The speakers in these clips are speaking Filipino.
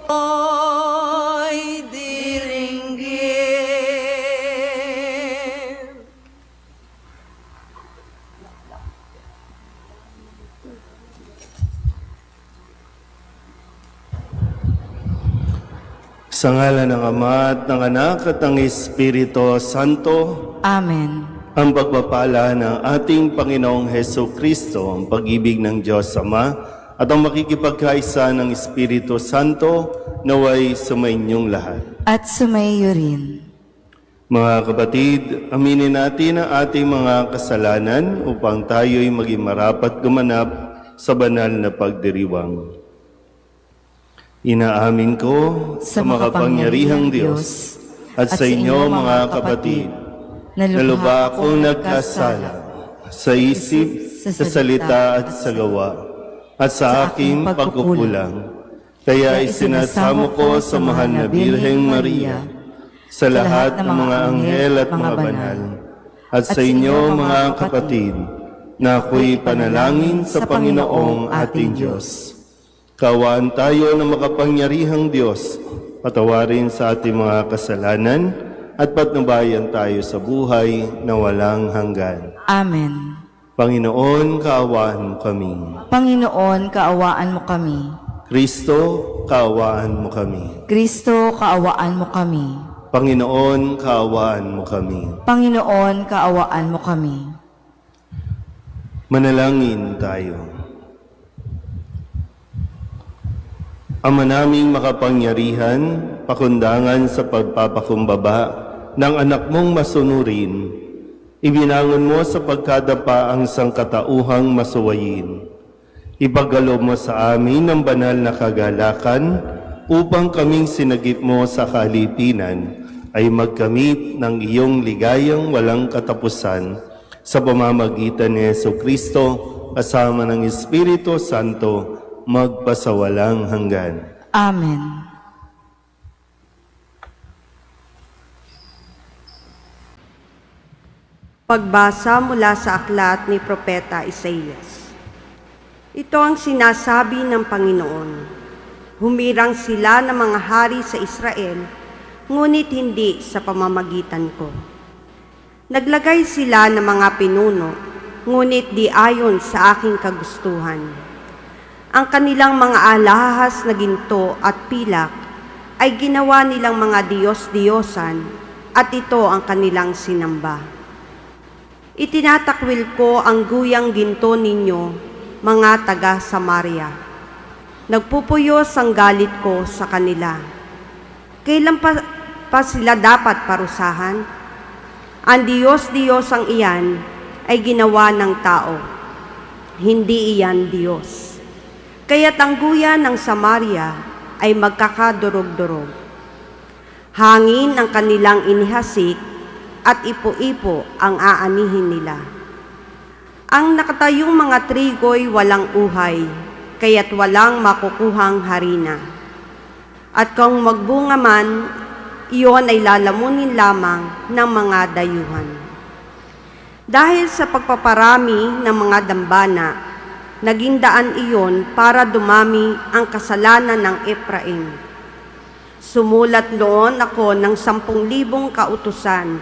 Oy diringgin. Sa ngalan ng Ama at ng Anak at ng Espiritu Santo, Amen. ang pagpapala ng ating Panginoong Heso Kristo, ang pag-ibig ng Diyos Ama, at ang makikipagkaisa ng Espiritu Santo naway sumainyong lahat. At sumaiyo rin. Mga kapatid, aminin natin ang ating mga kasalanan upang tayo'y maging marapat gumanap sa banal na pagdiriwang. Inaamin ko sa makapangyarihang Diyos at sa inyo mga kapatid, na lubha akong nagkasala sa isip, sa salita at sa gawa, at sa aking pagkukulang. Kaya isinasamo ko sa mahal na Birheng Maria, sa lahat ng mga anghel at mga banal, at sa inyo mga kapatid, na ako'y panalangin sa Panginoong ating Diyos. Kaawaan tayo ng makapangyarihang Diyos, patawarin sa ating mga kasalanan, at patnubayan tayo sa buhay na walang hanggan. Amen. Panginoon, kaawaan mo kami. Panginoon, kaawaan mo kami. Kristo, kaawaan mo kami. Kristo, kaawaan mo kami. Panginoon, kaawaan mo kami. Panginoon, kaawaan mo kami. Manalangin tayo. Ama naming makapangyarihan, pakundangan sa pagpapakumbaba ng anak mong masunurin, ibinangon mo sa pagkadapa ang sangkatauhang masuwayin. Ipagkaloob mo sa amin ng banal na kagalakan upang kaming sinagip mo sa kalipinan ay magkamit ng iyong ligayang walang katapusan sa pamamagitan ni Jesucristo kasama ng Espiritu Santo magpasawalang hanggan. Amen. Pagbasa mula sa aklat ni Propeta Isaías. Ito ang sinasabi ng Panginoon. Humirang sila ng mga hari sa Israel, ngunit hindi sa pamamagitan ko. Naglagay sila ng mga pinuno, ngunit di ayon sa aking kagustuhan. Ang kanilang mga alahas na ginto at pilak ay ginawa nilang mga Diyos-Diyosan at ito ang kanilang sinamba. Itinatakwil ko ang guyang ginto ninyo, mga taga-Samaria. Nagpupuyos ang galit ko sa kanila. Kailan pa sila dapat parusahan? Ang Diyos-Diyosang iyan ay ginawa ng tao. Hindi iyan Diyos. Kaya't ang guyan ng Samaria ay magkakadurog-durog. Hangin ang kanilang inihasik at ipo-ipo ang aanihin nila. Ang nakatayong mga trigo'y walang uhay, kaya't walang makukuhang harina. At kung magbunga man, iyon ay lalamunin lamang ng mga dayuhan. Dahil sa pagpaparami ng mga dambana, naging daan iyon para dumami ang kasalanan ng Efraim. Sumulat noon ako ng 10,000 kautusan.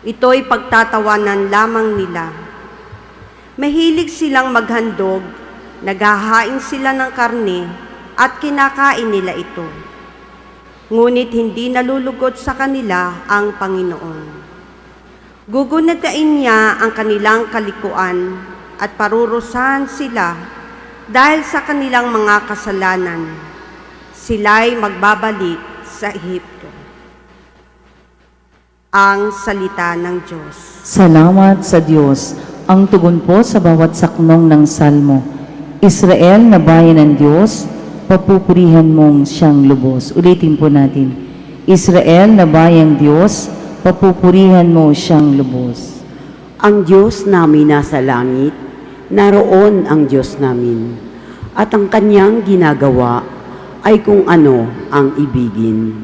Ito'y pagtatawanan lamang nila. Mahilig silang maghandog, naghahain sila ng karne at kinakain nila ito. Ngunit hindi nalulugod sa kanila ang Panginoon. Gugunatain niya ang kanilang kalikuan at parurusahan sila dahil sa kanilang mga kasalanan. Sila'y magbabalik sa Ehipto. Ang salita ng Diyos. Salamat sa Diyos. Ang tugon po sa bawat saknong ng salmo. Israel na bayan ng Diyos, papupurihan mong siyang lubos. Ulitin po natin. Israel na bayang Diyos, papupurihan mo siyang lubos. Ang Diyos namin nasa langit, naroon ang Diyos namin, at ang kanyang ginagawa ay kung ano ang ibigin.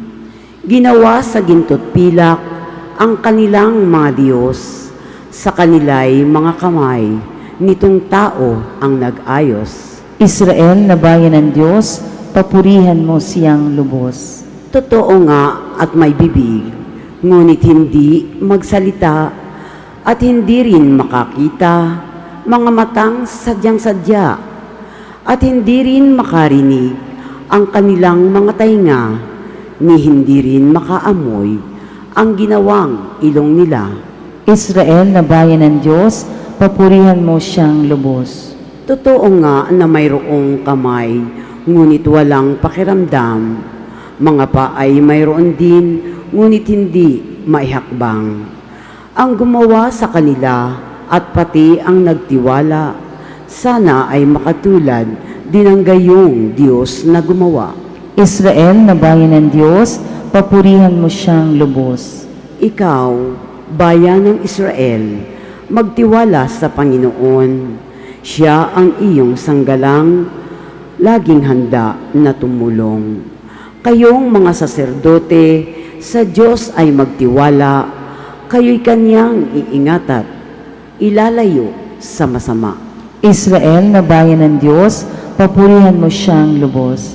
Ginawa sa ginto't pilak ang kanilang mga Diyos, sa kanila'y mga kamay, nitong tao ang nag-ayos. Israel na bayan ng Diyos, papurihan mo siyang lubos. Totoo nga at may bibig, ngunit hindi magsalita at hindi rin makakita, mga matang sadyang-sadya at hindi rin makarinig ang kanilang mga tainga, ni hindi rin makaamoy ang ginawang ilong nila. Israel na bayan ng Diyos, papurihan mo siyang lubos. Totoo nga na mayroong kamay, ngunit walang pakiramdam. Mga paa ay mayroon din, ngunit hindi maihakbang. Ang gumawa sa kanila at pati ang nagtiwala, sana ay makatulad din ang gayong Diyos na gumawa. Israel na bayan ng Diyos, papurihan mo siyang lubos. Ikaw, bayan ng Israel, magtiwala sa Panginoon. Siya ang iyong sanggalang, laging handa na tumulong. Kayong mga saserdote, sa Diyos ay magtiwala, kayo'y kanyang iingatat, ilalayo sa masama. Israel na bayan ng Diyos, papurihan mo siyang lubos.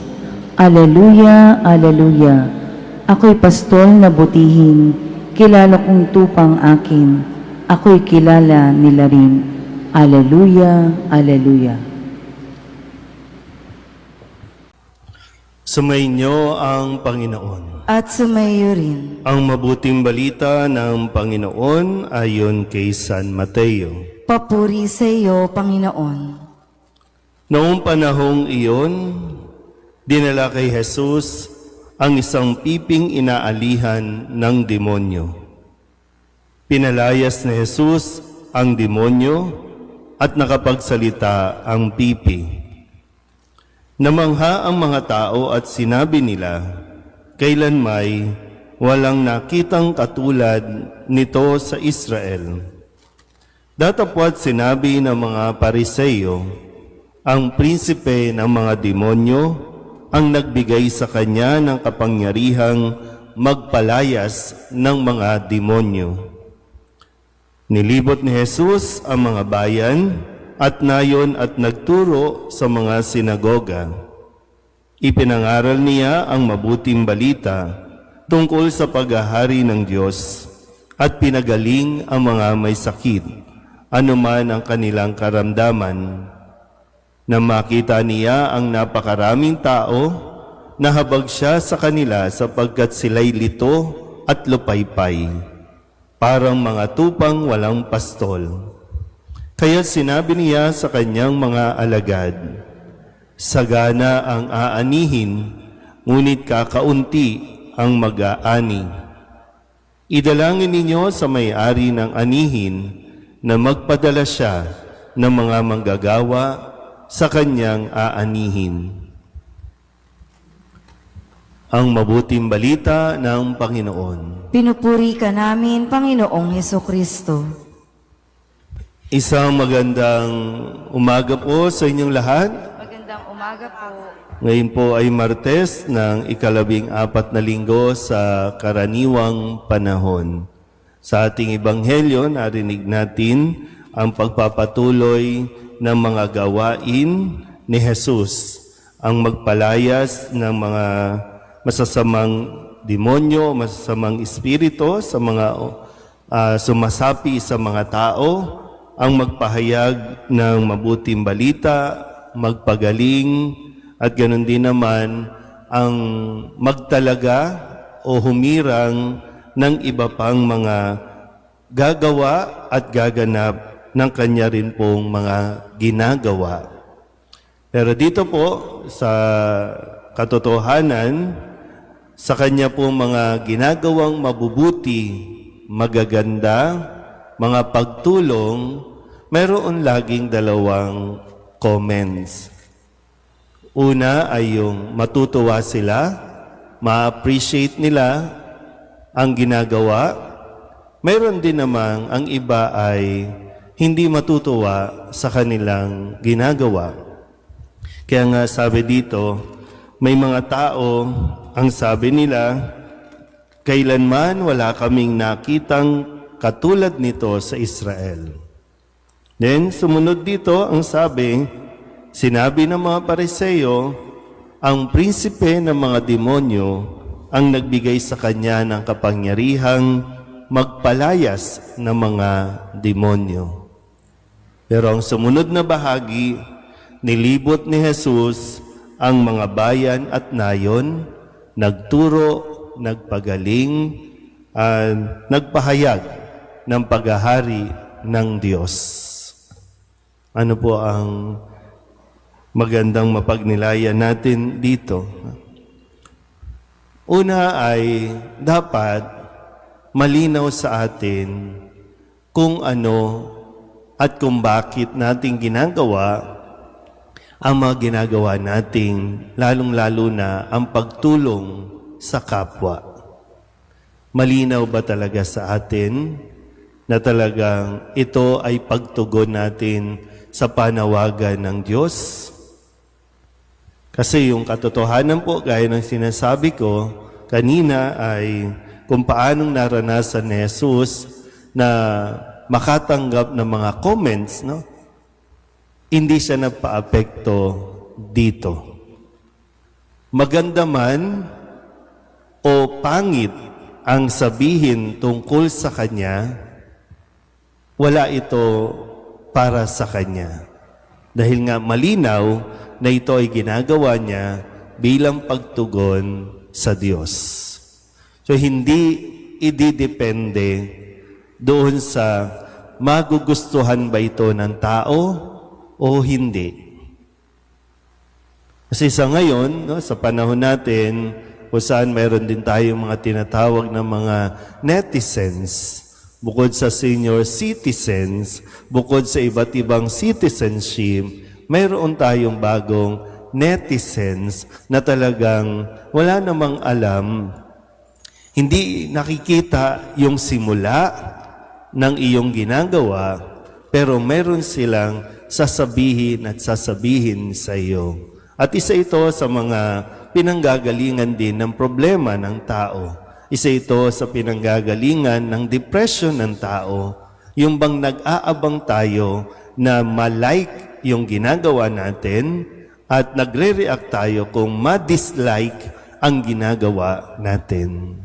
Aleluya, aleluya. Ako'y pastol na butihin, kilala kong tupang akin, ako'y kilala nila rin. Aleluya, aleluya. Sumainyo ang Panginoon. At sumayo rin. Ang mabuting balita ng Panginoon ayon kay San Mateo. Papuri sa iyo, Panginoon. Noong panahong iyon, dinala kay Jesus ang isang piping inaalihan ng demonyo. Pinalayas ni Jesus ang demonyo at nakapagsalita ang pipi. Namangha ang mga tao at sinabi nila, kailanmay walang nakitang katulad nito sa Israel. Datapwat sinabi ng mga Pariseo, ang prinsipe ng mga demonyo ang nagbigay sa kanya ng kapangyarihang magpalayas ng mga demonyo. Nilibot ni Jesus ang mga bayan at nayon at nagturo sa mga sinagoga. Ipinangaral niya ang mabuting balita tungkol sa paghahari ng Diyos at pinagaling ang mga may sakit, anuman ang kanilang karamdaman. Nang makita niya ang napakaraming tao, nahabag siya sa kanila sapagkat sila'y lito at lupaypay, parang mga tupang walang pastol. Kaya sinabi niya sa kanyang mga alagad, sagana ang aanihin, ngunit kakaunti ang mag-aani. Idalangin ninyo sa may-ari ng anihin na magpadala siya ng mga manggagawa sa kanyang aanihin. Ang mabuting balita ng Panginoon. Pinupuri ka namin, Panginoong Hesukristo. Isang magandang umaga po sa inyong lahat. Magandang umaga po. Ngayon po ay Martes ng 14 na linggo sa karaniwang panahon. Sa ating ebanghelyo, narinig natin ang pagpapatuloy ng mga gawain ni Jesus, ang magpalayas ng mga masasamang demonyo, masasamang espiritu sa mga sumasapi sa mga tao, ang magpahayag ng mabuting balita, magpagaling, at ganoon din naman ang magtalaga o humirang ng iba pang mga gagawa at gaganap ng kanya rin pong mga ginagawa. Pero dito po sa katotohanan, sa kanya pong mga ginagawang mabubuti, magaganda, mga pagtulong, mayroon laging dalawang comments. Una ay yung matutuwa sila, ma-appreciate nila ang ginagawa. Mayroon din namang ang iba ay hindi matutuwa sa kanilang ginagawa. Kaya nga sabi dito, may mga tao, ang sabi nila, kailanman wala kaming nakitang katulad nito sa Israel. Then, sumunod dito, ang sabi, sinabi ng mga Pariseo, ang prinsipe ng mga demonyo ang nagbigay sa kanya ng kapangyarihang magpalayas ng mga demonyo. Pero ang sumunod na bahagi, nilibot ni Jesus ang mga bayan at nayon, nagturo, nagpagaling, nagpahayag ng paghahari ng Diyos. Ano po ang magandang mapagnilayan natin dito? Una ay dapat malinaw sa atin kung ano at kung bakit natin ginagawa ang mga ginagawa nating lalong-lalo na ang pagtulong sa kapwa. Malinaw ba talaga sa atin na talagang ito ay pagtugon natin sa panawagan ng Diyos? Kasi yung katotohanan po, gaya ng sinasabi ko kanina, ay kung paanong naranasan ni Jesus na makatanggap ng mga comments, no? Hindi siya nagpa-apekto dito. Maganda man o pangit ang sabihin tungkol sa Kanya, wala ito para sa Kanya. Dahil nga malinaw na ito ay ginagawa niya bilang pagtugon sa Diyos. So hindi ididepende doon sa magugustuhan ba ito ng tao o hindi. Kasi sa ngayon, no, sa panahon natin, kung saan mayroon din tayong mga tinatawag na mga netizens, bukod sa senior citizens, bukod sa iba't ibang citizenship, mayroon tayong bagong netizens na talagang wala namang alam, hindi nakikita yung simula ng iyong ginagawa, pero meron silang sasabihin at sasabihin sa iyo. At isa ito sa mga pinanggagalingan din ng problema ng tao. Isa ito sa pinanggagalingan ng depression ng tao. Yung bang nag-aabang tayo na ma-like yung ginagawa natin at nagre-react tayo kung ma-dislike ang ginagawa natin.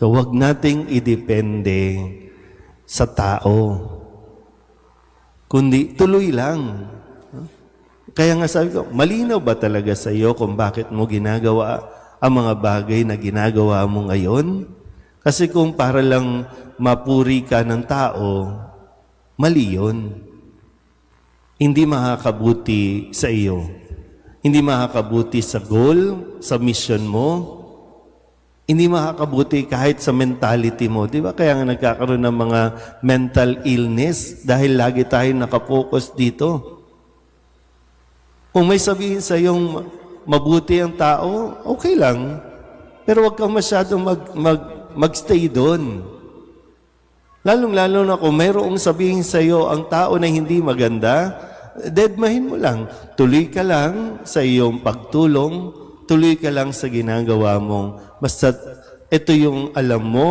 So wag nating idepende sa tao, kundi tuloy lang. Kaya nga sabi ko, malinaw ba talaga sa iyo kung bakit mo ginagawa ang mga bagay na ginagawa mo ngayon? Kasi kung para lang mapuri ka ng tao, mali yun. Hindi makakabuti sa iyo. Hindi makakabuti sa goal, sa mission mo. Hindi makakabuti kahit sa mentality mo. Di ba? Kaya nga nagkakaroon ng mga mental illness dahil lagi tayo nakapokus dito. Kung may sabihin sa iyong mabuti ang tao, okay lang. Pero huwag kang masyadong magstay doon. Lalong-lalo na kung mayroong sabihin sa iyo ang tao na hindi maganda, deadmahin mo lang. Tuloy ka lang sa iyong pagtulong, tuloy ka lang sa ginagawa mong. Basta ito yung alam mo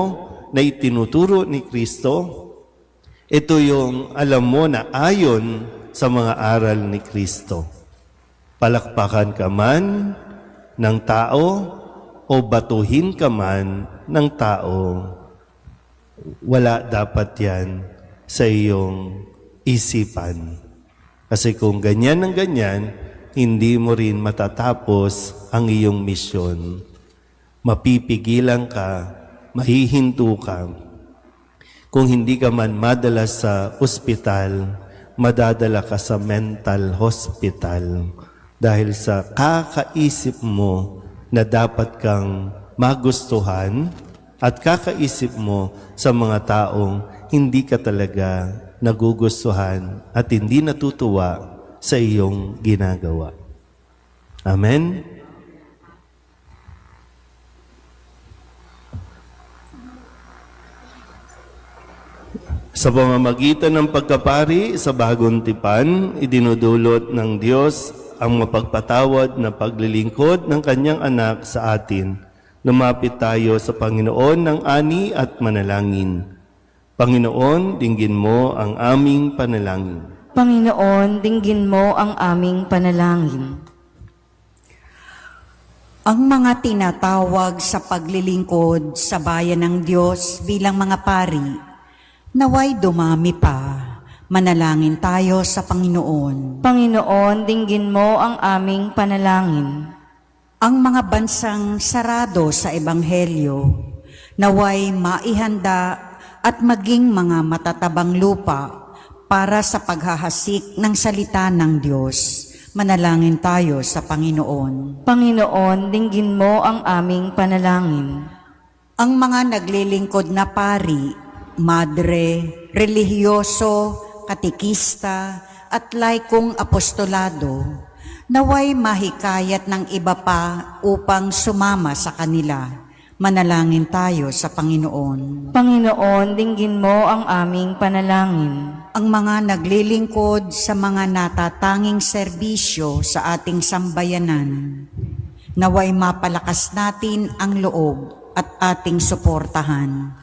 na itinuturo ni Kristo. Ito yung alam mo na ayon sa mga aral ni Kristo. Palakpakan ka man ng tao o batuhin ka man ng tao, wala dapat yan sa iyong isipan. Kasi kung ganyan ng ganyan, hindi mo rin matatapos ang iyong misyon. Mapipigilan ka, mahihinto ka. Kung hindi ka man madala sa ospital, madadala ka sa mental hospital. Dahil sa kakaisip mo na dapat kang magustuhan at kakaisip mo sa mga taong hindi ka talaga nagugustuhan at hindi natutuwa sa iyong ginagawa. Amen? Sa pamamagitan ng pagkapari sa bagong tipan, idinudulot ng Diyos ang mapagpatawad na paglilingkod ng kanyang anak sa atin. Lumapit tayo sa Panginoon ng ani at manalangin. Panginoon, dinggin mo ang aming panalangin. Panginoon, dinggin mo ang aming panalangin. Ang mga tinatawag sa paglilingkod sa bayan ng Diyos bilang mga pari, naway dumami pa. Manalangin tayo sa Panginoon. Panginoon, dinggin mo ang aming panalangin. Ang mga bansang sarado sa Ebanghelyo, naway maihanda at maging mga matatabang lupa para sa paghahasik ng salita ng Diyos. Manalangin tayo sa Panginoon. Panginoon, dinggin mo ang aming panalangin. Ang mga naglilingkod na pari, madre, relihiyoso, katikista, at laikong apostolado, naway mahikayat ng iba pa upang sumama sa kanila. Manalangin tayo sa Panginoon. Panginoon, dinggin mo ang aming panalangin. Ang mga naglilingkod sa mga natatanging serbisyo sa ating sambayanan, naway mapalakas natin ang loob at ating suportahan.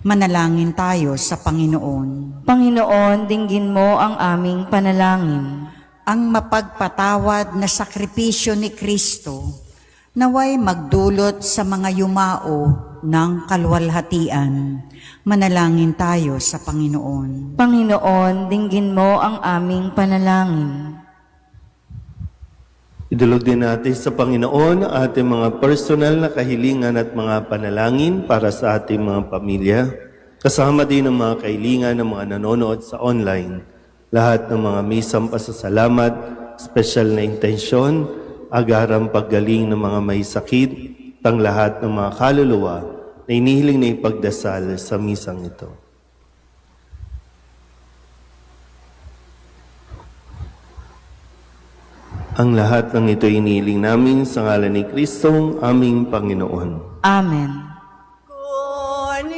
Manalangin tayo sa Panginoon. Panginoon, dinggin mo ang aming panalangin. Ang mapagpatawad na sakripisyo ni Kristo, naway magdulot sa mga yumao ng kaluwalhatian. Manalangin tayo sa Panginoon. Panginoon, dinggin mo ang aming panalangin. Idulog din natin sa Panginoon ang ating mga personal na kahilingan at mga panalangin para sa ating mga pamilya. Kasama din ang mga kahilingan ng mga nanonood sa online. Lahat ng mga misang pasasalamat, special na intensyon, agarang paggaling ng mga may sakit, tang lahat ng mga kaluluwa na inihiling na ipagdasal sa misang ito. Ang lahat ng ito inihiling namin sa ngalan ni Kristong aming Panginoon. Amen. Kunin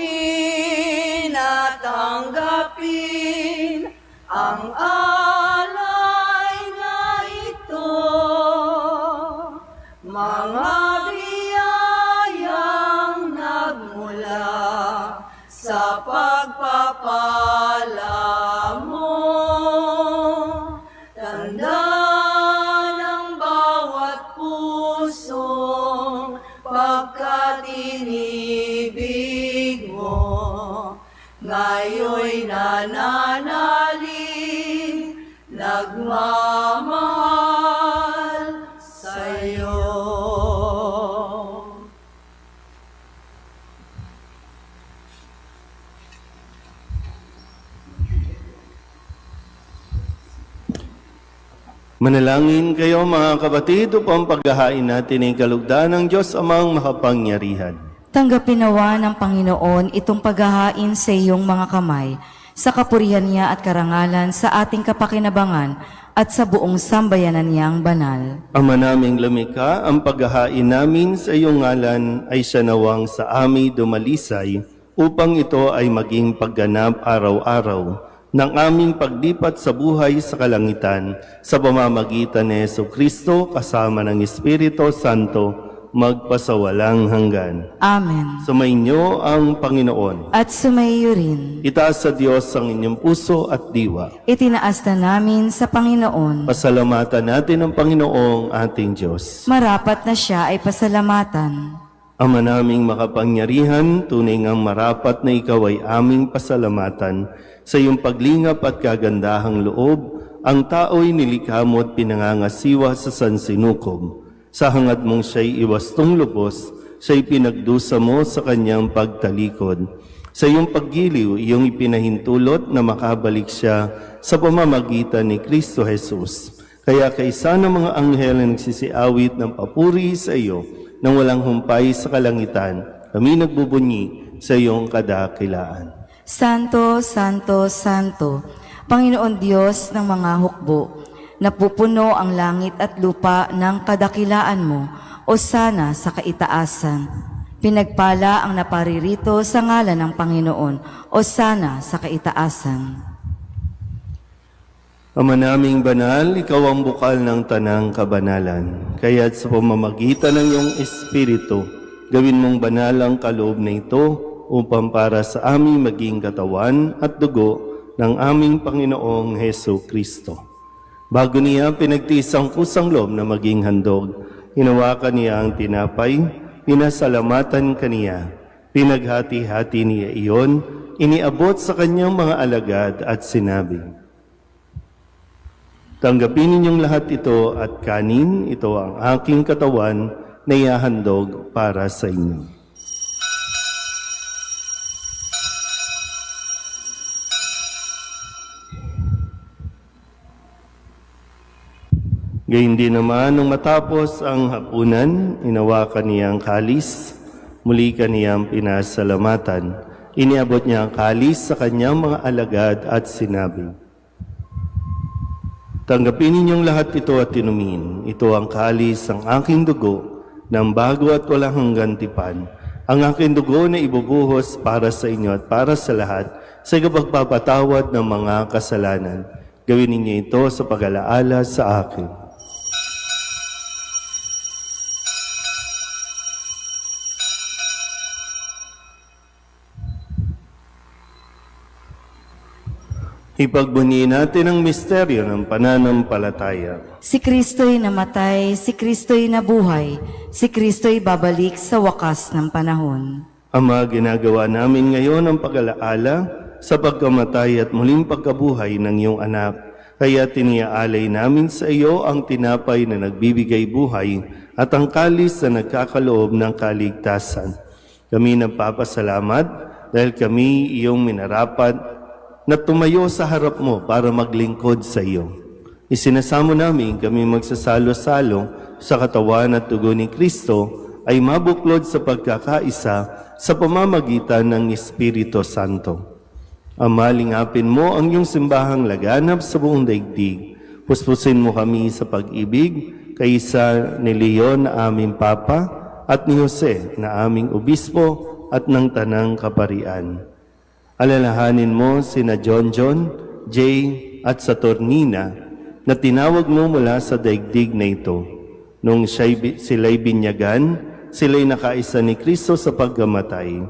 at tanggapin ang alay na ito, mga biyayang nagmula sa pagpapala mo. Tanda ng bawat pusong pagkat inibig mo, ngayon'y nananalig, nagmamahal sa'yo. Manalangin kayo mga kapatid upang paghahain natin ay kalugdan ng Diyos amang makapangyarihan. Tanggapin nawa ng Panginoon itong paghahain sa iyong mga kamay, sa kapurihan niya at karangalan sa ating kapakinabangan at sa buong sambayanan niyang banal. Ama naming lumikha, ang paghahain namin sa iyong ngalan ay siya nawang sa amin dumalisay upang ito ay maging pagganap araw-araw ng aming paglipat sa buhay sa kalangitan sa pamamagitan ni Jesucristo kasama ng Espiritu Santo magpasawalang hanggan. Amen. Sumainyo ang Panginoon. At sumaiyo rin. Itaas sa Diyos ang inyong puso at diwa. Itinaas na namin sa Panginoon. Pasalamatan natin ang Panginoong ating Diyos. Marapat na siya ay pasalamatan. Ama naming makapangyarihan, tunay ngang marapat na ikaw ay aming pasalamatan sa iyong paglingap at kagandahang loob. Ang tao'y nilikha mo at pinangangasiwa sa sansinukob. Sa hangad mong siya'y iwastong lubos, siya'y pinagdusa mo sa kanyang pagtalikod. Sa iyong paggiliw, iyong ipinahintulot na makabalik siya sa pamamagitan ni Kristo Jesus. Kaya kaisa ng mga anghel na nagsisiawit ng papuri sa iyo, nang walang humpay sa kalangitan, kami nagbubunyi sa iyong kadakilaan. Santo, Santo, Santo, Panginoon Diyos ng mga hukbo, napupuno ang langit at lupa ng kadakilaan mo, o sana sa kaitaasan. Pinagpala ang naparirito sa ngalan ng Panginoon, o sana sa kaitaasan. Ama naming banal, ikaw ang bukal ng tanang kabanalan. Kaya't sa pamamagitan ng iyong Espiritu, gawin mong banal ang kaloob na ito upang para sa aming maging katawan at dugo ng aming Panginoong Heso Kristo. Bago niya pinagtiis ang kusang loob na maging handog, hinawakan niya ang tinapay, pinasalamatan kaniya, pinaghati-hati niya iyon, iniabot sa kanyang mga alagad at sinabi, "Tanggapin ninyong lahat ito at kanin, ito ang aking katawan na ihahandog para sa inyo." Gayun din naman, nung matapos ang hapunan, inawakan niya ang kalis, muli kaniyang pinasalamatan. Iniabot niya ang kalis sa kanyang mga alagad at sinabi, "Tanggapin ninyong lahat ito at inumin. Ito ang kalis ng aking dugo, ng bago at walang hanggang tipan. Ang aking dugo na ibubuhos para sa inyo at para sa lahat sa pagpapatawad ng mga kasalanan. Gawin ninyo ito sa pag-alaala sa akin." Ipagbunyi natin ang misteryo ng pananampalataya. Si Kristo'y namatay, si Kristo'y nabuhay, si Kristo'y babalik sa wakas ng panahon. Ama, ginagawa namin ngayon ang pag-alaala sa pagkamatay at muling pagkabuhay ng iyong anak. Kaya tiniaalay namin sa iyo ang tinapay na nagbibigay buhay at ang kalis na nagkakaloob ng kaligtasan. Kami nagpapasalamat dahil kami iyong minarapat na tumayo sa harap mo para maglingkod sa iyo. Isinasamo namin kami magsasalo-salo sa katawan at dugo ni Kristo ay mabuklod sa pagkakaisa sa pamamagitan ng Espiritu Santo. Ama, lingapin mo ang iyong simbahang laganap sa buong daigdig. Puspusin mo kami sa pag-ibig, kaysa ni Leon na aming Papa at ni Jose na aming Obispo at ng Tanang Kaparian. Alalahanin mo sina John, Jay at Saturnina na tinawag mo mula sa daigdig na ito. Nung sila'y binyagan, sila'y nakaisa ni Kristo sa pagkamatay.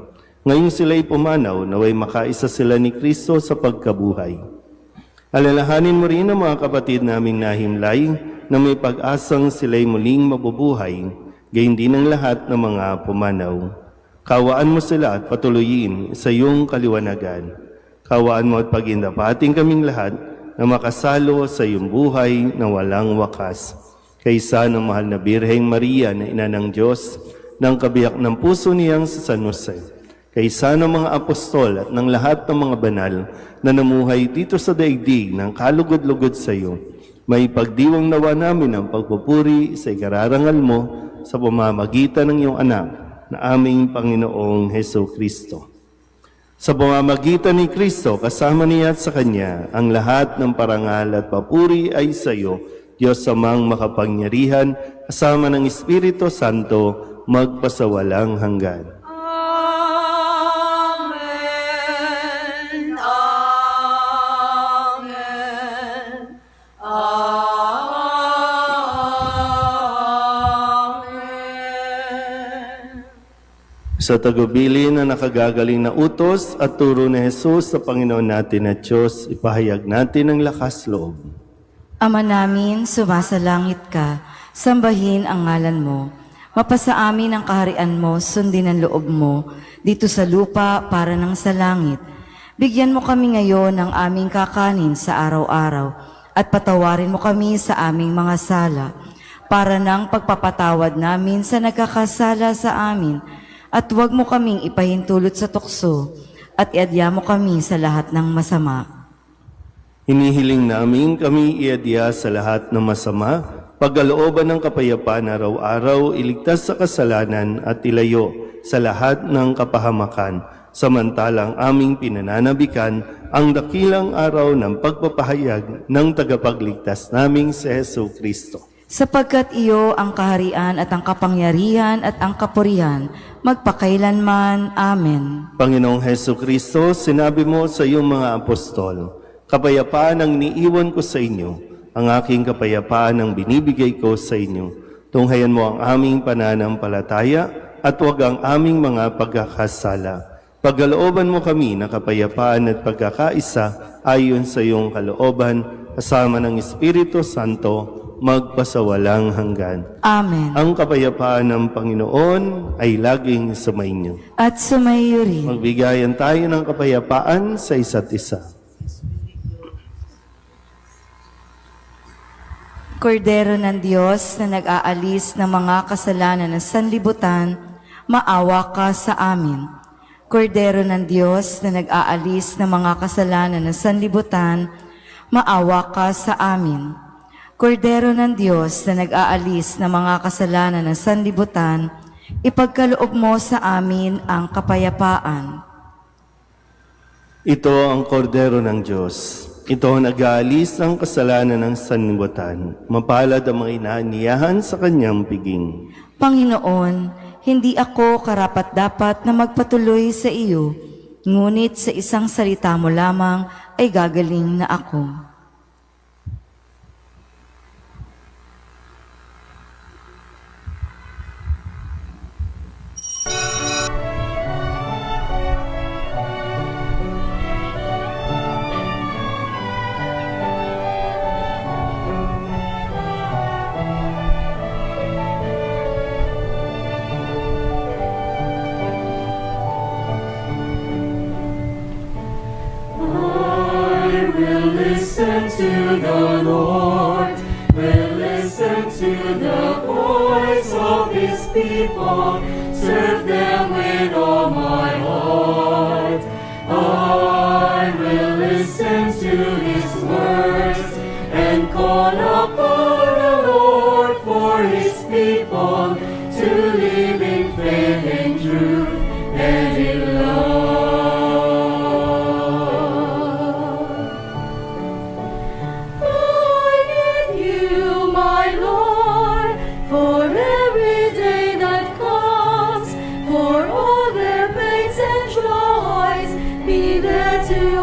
Ngayong sila'y pumanaw, naway makaisa sila ni Kristo sa pagkabuhay. Alalahanin mo rin ang mga kapatid naming nahimlay na may pag-asang sila'y muling mabubuhay, gayon din ang lahat ng mga pumanaw. Kawaan mo sila at patuloyin sa iyong kaliwanagan. Kawaan mo at pagindapating kaming lahat na makasalo sa iyong buhay na walang wakas. Kaysa ng mahal na Birheng Maria na ina ng Diyos, ng kabiyak ng puso niyang sa San Jose. Kaysa ng mga apostol at ng lahat ng mga banal na namuhay dito sa daigdig ng kalugod-lugod sa iyo, may pagdiwang nawa namin ang pagpupuri sa ikararangal mo sa pamamagitan ng iyong anak na aming Panginoong Heso Kristo. Sa pamamagitan ni Kristo, kasama niya at sa Kanya, ang lahat ng parangal at papuri ay sa iyo, Diyos Amang makapangyarihan, kasama ng Espiritu Santo, magpasawalang hanggan. Amen. Amen. Amen. Sa tagubili na nakagagaling na utos at turo ni Jesus sa Panginoon natin at Diyos, ipahayag natin ang lakas loob. Ama namin, sumasalangit ka, sambahin ang ngalan mo. Mapasa amin ang kaharian mo, sundin ang loob mo, dito sa lupa para nang sa langit. Bigyan mo kami ngayon ng aming kakanin sa araw-araw, at patawarin mo kami sa aming mga sala, para nang pagpapatawad namin sa nagkakasala sa amin, at huwag mo kaming ipahintulot sa tukso, at iadya mo kami sa lahat ng masama. Hinihiling namin kami iadya sa lahat ng masama, pagkalooban ng kapayapaan araw-araw, iligtas sa kasalanan at ilayo sa lahat ng kapahamakan, samantalang aming pinananabikan ang dakilang araw ng pagpapahayag ng tagapagligtas naming si Heso Kristo. Sapagkat iyo ang kaharian at ang kapangyarihan at ang kapurihan, magpakailanman. Amen. Panginoong Heso Kristo, sinabi mo sa iyong mga apostol, kapayapaan ang niiwan ko sa inyo, ang aking kapayapaan ang binibigay ko sa inyo. Tunghayan mo ang aming pananampalataya at huwag ang aming mga pagkakasala. Pagkalooban mo kami na kapayapaan at pagkakaisa ayon sa iyong kalooban, kasama ng Espiritu Santo, magpasawalang hanggan. Amen. Ang kapayapaan ng Panginoon ay laging sumainyo. At sumayo rin. Magbigayan tayo ng kapayapaan sa isa't isa. Kordero ng Diyos na nag-aalis ng mga kasalanan ng sanlibutan, maawa ka sa amin. Kordero ng Diyos na nag-aalis ng mga kasalanan ng sanlibutan, maawa ka sa amin. Kordero ng Diyos na nag-aalis ng mga kasalanan ng sanlibutan, ipagkaloob mo sa amin ang kapayapaan. Ito ang kordero ng Diyos. Ito ang nag-aalis ng kasalanan ng sanlibutan. Mapalad ang mga inaaniyahan sa kanyang piging. Panginoon, hindi ako karapat-dapat na magpatuloy sa iyo, ngunit sa isang salita mo lamang ay gagaling na ako. Listen to the Lord, will listen to the voice of His people, serve them with all my heart. I will listen to His words and call upon the Lord for His people to live in faith and truth and in love.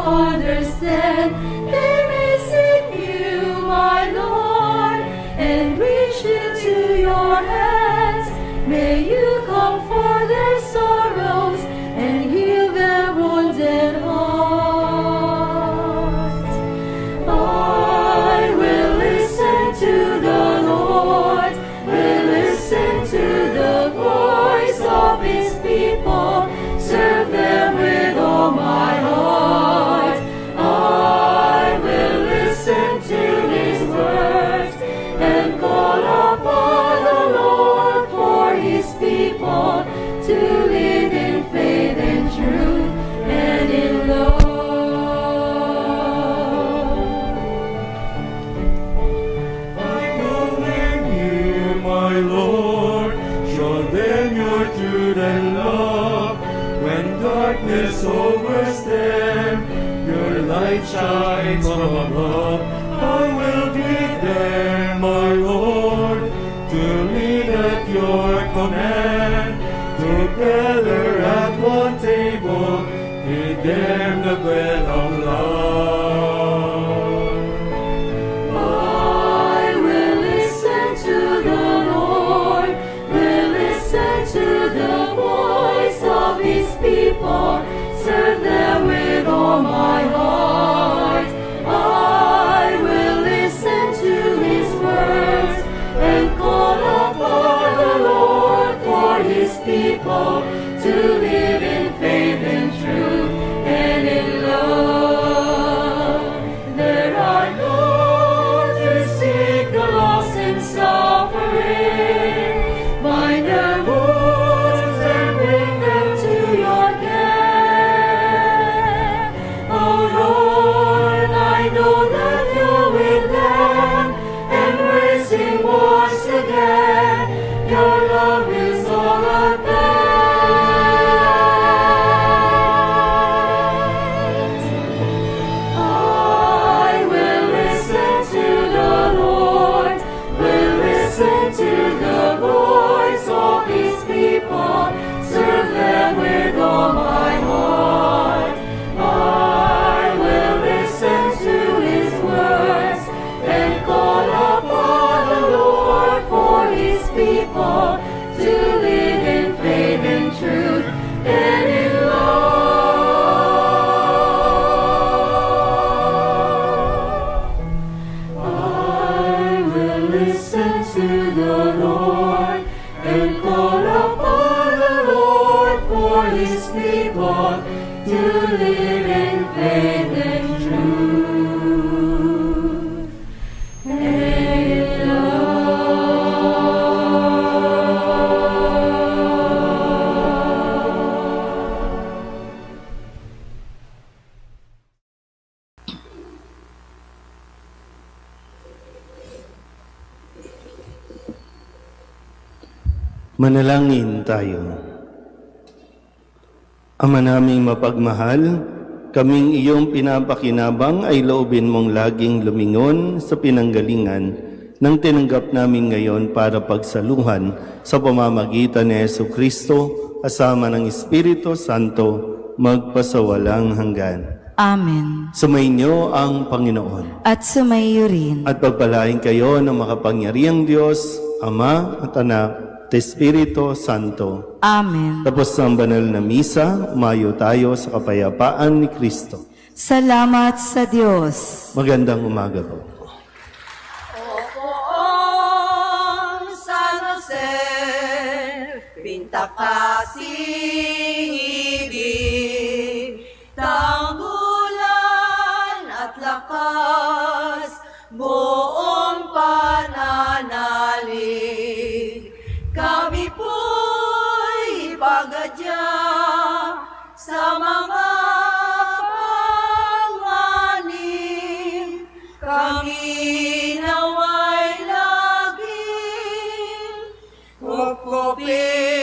Understand, they may seek you, my Lord, and reach into your hands. May you comfort their sorrows and heal their wounded hearts. I will listen to the Lord, will listen to the voice of His people, serve them with all my heart. To live in faith and truth and in love. I commend you, my Lord, show them your truth and love. When darkness overtakes them, your light shines from above. I will be there, my Lord, to lead at your command. Together at one table, give them the bread of love. I will listen to the Lord, will listen to the voice of His people, serve them with all my heart. I will listen to His words and call upon the Lord for His people to live in faith and truth and in love. There are those who seek the lost and suffering, bind their wounds and bring them to your care. Oh Lord, I know that you're with them, embracing once again. Your love is all I bear. I will listen to the Lord, will listen to the voice of His people, serve them with all my heart. I will listen to His words and call upon the Lord for His people to live in faith and truth and in love. I will listen Manalangin tayo. Ama naming mapagmahal, kaming iyong pinapakinabang ay loobin mong laging lumingon sa pinanggalingan ng tinanggap namin ngayon para pagsaluhan sa pamamagitan ni Jesucristo kasama ng Espiritu Santo magpasawalang hanggan. Amen. Sumainyo ang Panginoon. At sumayo rin. At pagpalain kayo ng makapangyarihang Diyos, Ama at Anak at Espiritu Santo. Amen. Tapos ang banal na misa, umayo tayo sa kapayapaan ni Kristo. Salamat sa Diyos. Magandang umaga po. Poong San Jose, pintakasing ibig, tanggulan at lakas, buong pananalig. Kami po'y pagadya sa mga panganib. Kami naway laging hukupin